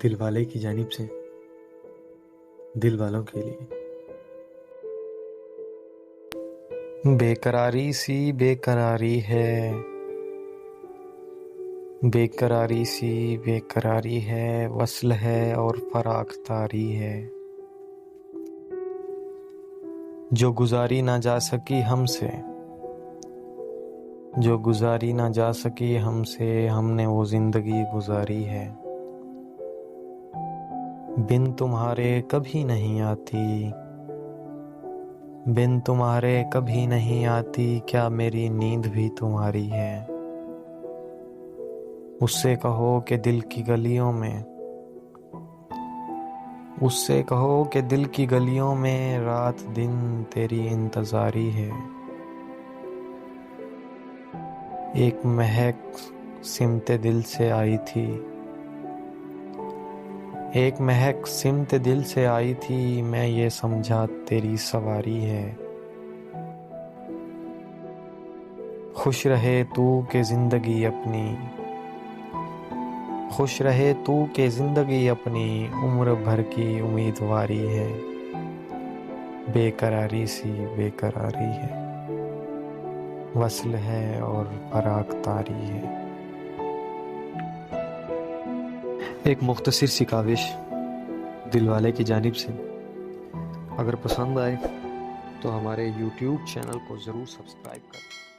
दिल वाले की जानिब से दिल वालों के लिए। बेकरारी सी बेकरारी है, बेकरारी सी बेकरारी है, वस्ल है और फराक तारी है, जो गुजारी ना जा सकी हमसे, जो गुजारी ना जा सकी हमसे, हमने वो जिंदगी गुजारी है। बिन तुम्हारे कभी नहीं आती, बिन तुम्हारे कभी नहीं आती, क्या मेरी नींद भी तुम्हारी है। उससे कहो कि दिल की गलियों में, उससे कहो कि दिल की गलियों में रात दिन तेरी इंतजारी है। एक महक सिमते दिल से आई थी, एक महक सिमते दिल से आई थी, मैं ये समझा तेरी सवारी है। खुश रहे तू के जिंदगी अपनी, खुश रहे तू के जिंदगी अपनी, उम्र भर की उम्मीदवारी है। बेकरारी सी बेकरारी है, वस्ल है और फराक तारी है। एक मुख्तसर सी काविश दिल वाले की जानिब से। अगर पसंद आए तो हमारे YouTube चैनल को ज़रूर सब्सक्राइब करें।